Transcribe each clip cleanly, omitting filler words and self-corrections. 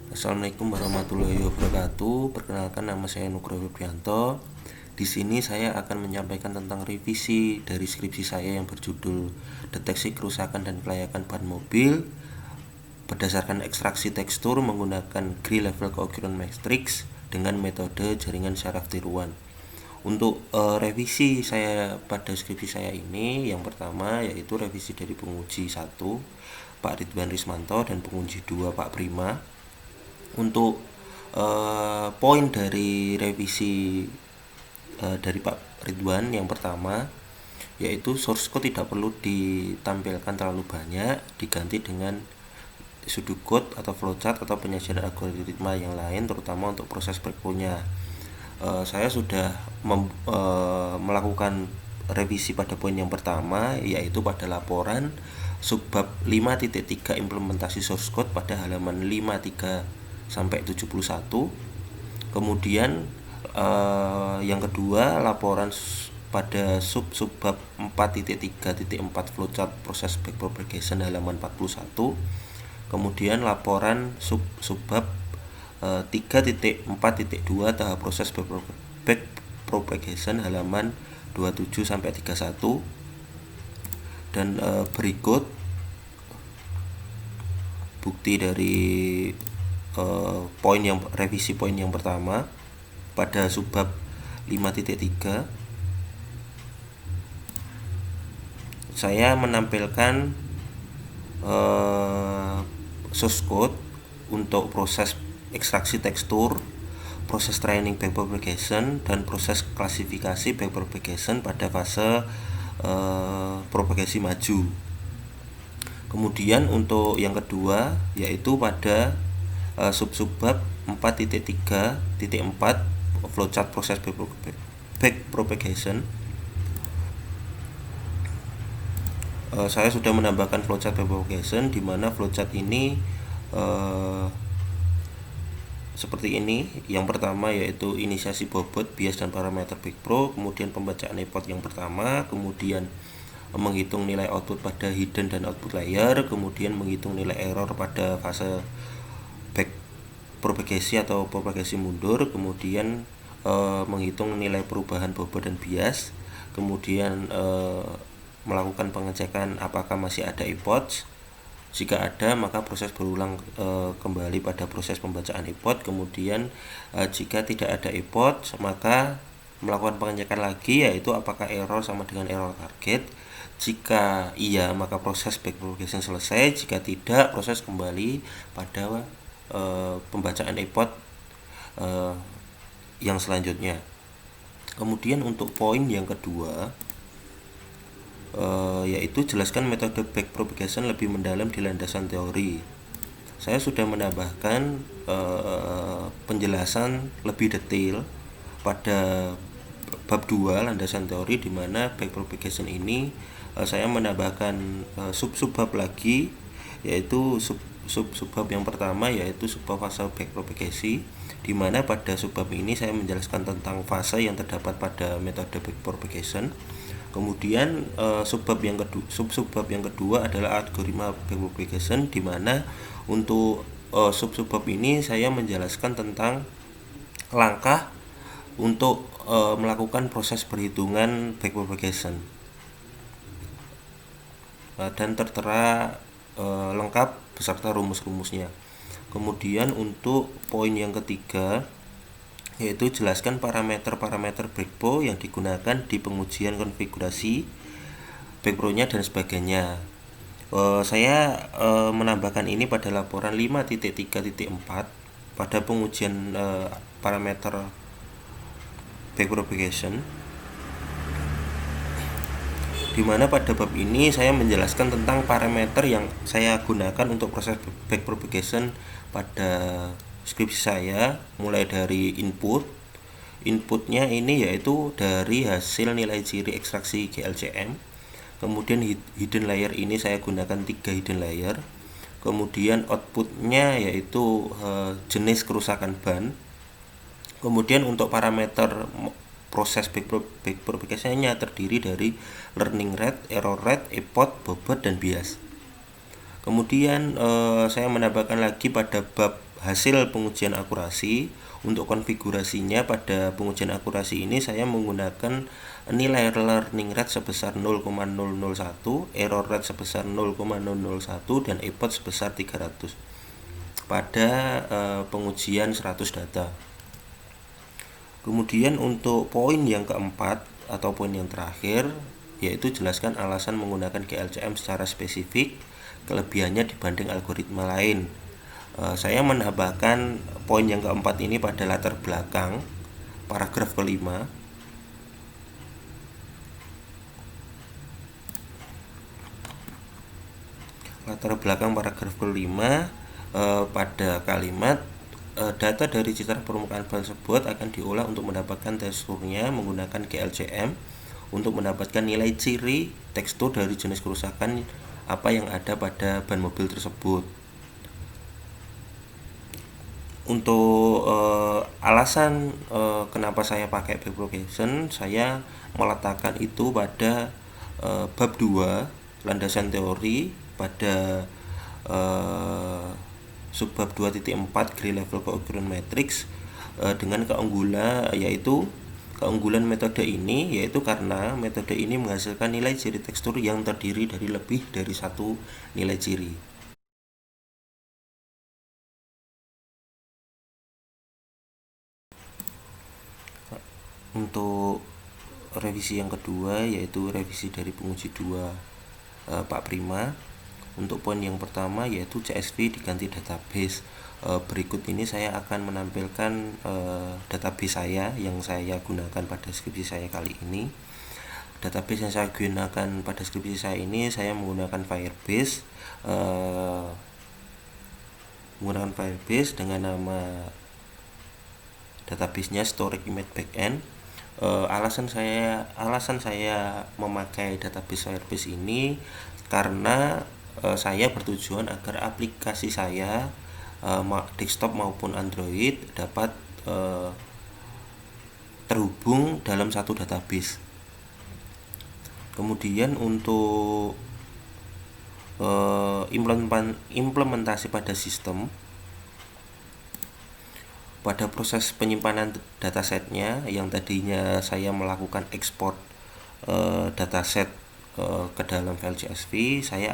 Assalamualaikum warahmatullahi wabarakatuh. Perkenalkan, nama saya Nugroho Febrianto. Di sini saya akan menyampaikan tentang revisi dari skripsi saya yang berjudul Deteksi Kerusakan dan Kelayakan Ban Mobil berdasarkan ekstraksi tekstur menggunakan Grey Level Coherence Matrix dengan metode jaringan syaraf tiruan. Untuk revisi saya pada skripsi saya ini, yang pertama yaitu revisi dari penguji 1 Pak Ridwan Rismanto dan penguji 2 Pak Prima. Untuk poin dari revisi dari Pak Ridwan, yang pertama yaitu source code tidak perlu ditampilkan terlalu banyak, diganti dengan pseudocode atau flowchart atau penyajian algoritma yang lain, terutama untuk proses breakthrough-nya. Saya sudah melakukan revisi pada poin yang pertama, yaitu pada laporan subbab 5.3 implementasi source code pada halaman 53 sampai 71. Kemudian yang kedua, laporan pada subbab 4.3.4 flowchart proses backpropagation halaman 41. Kemudian laporan subbab 3.4.2 tahap proses backpropagation halaman 27 sampai 31. Dan berikut bukti dari revisi poin yang pertama pada subbab 5.3. Saya menampilkan source code untuk proses ekstraksi tekstur, proses training backpropagation, dan proses klasifikasi backpropagation pada fase propagasi maju. Kemudian untuk yang kedua yaitu pada subbab 4.3.4 flowchart proses backpropagation. Saya sudah menambahkan flowchart backpropagation, di mana flowchart ini seperti ini. Yang pertama yaitu inisiasi bobot, bias dan parameter backpro, kemudian pembacaan epoch yang pertama, kemudian menghitung nilai output pada hidden dan output layer, kemudian menghitung nilai error pada fase back propagasi atau propagasi mundur, kemudian menghitung nilai perubahan bobot dan bias, kemudian melakukan pengecekan apakah masih ada epoch. Jika ada, maka proses berulang kembali pada proses pembacaan epoch. Kemudian jika tidak ada epoch, maka melakukan pengecekan lagi, yaitu apakah error sama dengan error target. Jika iya, maka proses backpropagation selesai. Jika tidak, proses kembali pada pembacaan epoch yang selanjutnya. Kemudian untuk poin yang kedua yaitu jelaskan metode backpropagation lebih mendalam di landasan teori. Saya sudah menambahkan penjelasan lebih detail pada bab 2 landasan teori, di mana backpropagation ini saya menambahkan subbab lagi, yaitu subbab yang pertama yaitu subbab fase backpropagasi, di mana pada subbab ini saya menjelaskan tentang fase yang terdapat pada metode backpropagation. Kemudian subbab yang kedua adalah algoritma backpropagation, di mana untuk subbab ini saya menjelaskan tentang langkah untuk melakukan proses perhitungan backpropagation dan tertera lengkap beserta rumus-rumusnya. Kemudian untuk poin yang ketiga yaitu jelaskan parameter-parameter backpro yang digunakan di pengujian konfigurasi backpro-nya dan sebagainya. Saya menambahkan ini pada laporan 5.3.4 pada pengujian parameter backpropagation, di mana pada bab ini saya menjelaskan tentang parameter yang saya gunakan untuk proses backpropagation pada skripsi saya, mulai dari inputnya ini yaitu dari hasil nilai ciri ekstraksi GLCM. Kemudian hidden layer ini saya gunakan 3 hidden layer. Kemudian outputnya yaitu jenis kerusakan ban. Kemudian untuk parameter proses backpropagation-nya terdiri dari learning rate, error rate, epoch, bobot, dan bias. Kemudian saya menambahkan lagi pada bab hasil pengujian akurasi. Untuk konfigurasinya pada pengujian akurasi ini saya menggunakan nilai learning rate sebesar 0,001, error rate sebesar 0,001, dan EPOD sebesar 300 pada pengujian 100 data. Kemudian untuk poin yang keempat atau poin yang terakhir, yaitu jelaskan alasan menggunakan GLCM secara spesifik, kelebihannya dibanding algoritma lain. Saya menambahkan poin yang keempat ini pada latar belakang paragraf kelima. Latar belakang paragraf kelima pada kalimat data dari citra permukaan tersebut akan diolah untuk mendapatkan teksturnya menggunakan GLCM untuk mendapatkan nilai ciri tekstur dari jenis kerusakan apa yang ada pada ban mobil tersebut. Untuk alasan kenapa saya pakai backpropagation, saya meletakkan itu pada bab 2 landasan teori pada subbab 2.4 Gray Level Coherence Matrix dengan keunggulan metode ini yaitu karena metode ini menghasilkan nilai ciri tekstur yang terdiri dari lebih dari satu nilai ciri. Untuk revisi yang kedua yaitu revisi dari penguji 2 Pak Prima. Untuk poin yang pertama yaitu CSV diganti database. Berikut ini saya akan menampilkan database saya yang saya gunakan pada skripsi saya kali ini. Database yang saya gunakan pada skripsi saya ini saya menggunakan Firebase dengan nama databasenya Storage Image Backend. Alasan saya memakai database Firebase ini karena saya bertujuan agar aplikasi saya desktop maupun Android dapat terhubung dalam satu database. Kemudian untuk implementasi pada sistem, pada proses penyimpanan datasetnya yang tadinya saya melakukan ekspor dataset ke dalam file CSV, saya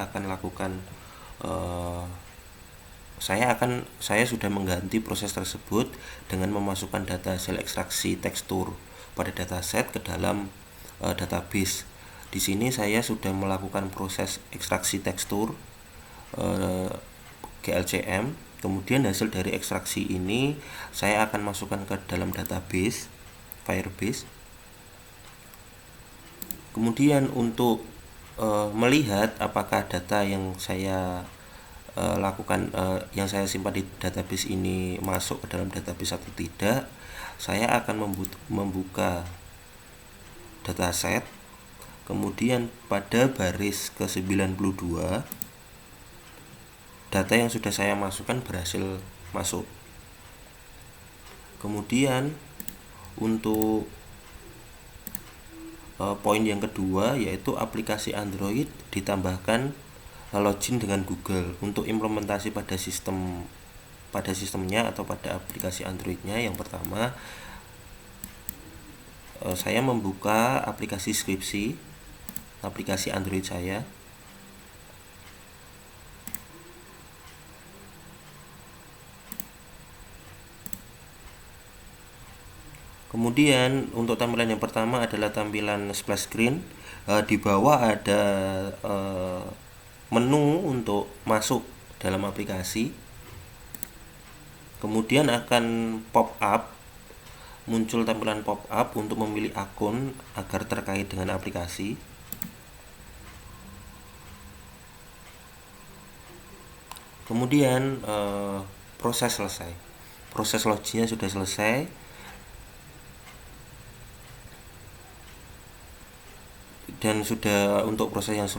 sudah mengganti proses tersebut dengan memasukkan data hasil ekstraksi tekstur pada dataset ke dalam database. Di sini saya sudah melakukan proses ekstraksi tekstur GLCM. Kemudian hasil dari ekstraksi ini saya akan masukkan ke dalam database Firebase. Kemudian untuk melihat apakah data yang saya yang saya simpan di database ini masuk ke dalam database atau tidak, saya akan membuka dataset. Kemudian pada baris ke-92 data yang sudah saya masukkan berhasil masuk. Kemudian untuk poin yang kedua yaitu aplikasi Android ditambahkan login dengan Google. Untuk implementasi pada sistemnya atau pada aplikasi Androidnya, yang pertama saya membuka aplikasi skripsi, aplikasi Android saya. Kemudian untuk tampilan yang pertama adalah tampilan splash screen. Di bawah ada menu untuk masuk dalam aplikasi. Kemudian akan muncul tampilan pop up untuk memilih akun agar terkait dengan aplikasi. Kemudian proses selesai. Proses loginnya sudah selesai. Dan sudah untuk proses yang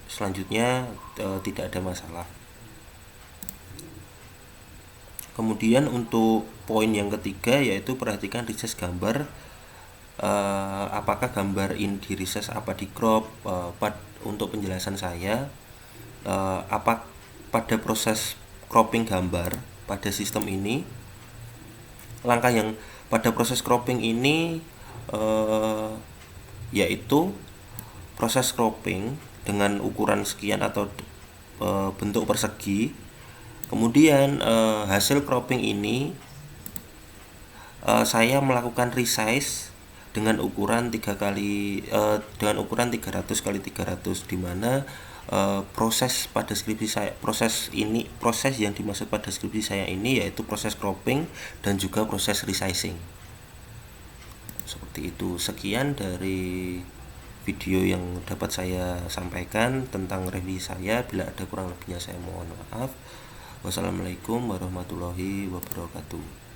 selanjutnya tidak ada masalah. Kemudian untuk poin yang ketiga yaitu perhatikan resize gambar. Apakah gambar ini di resize apa di crop? Untuk penjelasan saya, pada proses cropping gambar pada sistem ini, langkah yang pada proses cropping ini yaitu proses cropping dengan ukuran sekian atau bentuk persegi. Kemudian hasil cropping ini saya melakukan resize dengan ukuran 300 kali 300, di mana proses pada skripsi saya, proses yang dimaksud pada skripsi saya ini yaitu proses cropping dan juga proses resizing. Seperti itu. Sekian dari video yang dapat saya sampaikan tentang revisi saya. Bila ada kurang lebihnya saya mohon maaf. Wassalamualaikum warahmatullahi wabarakatuh.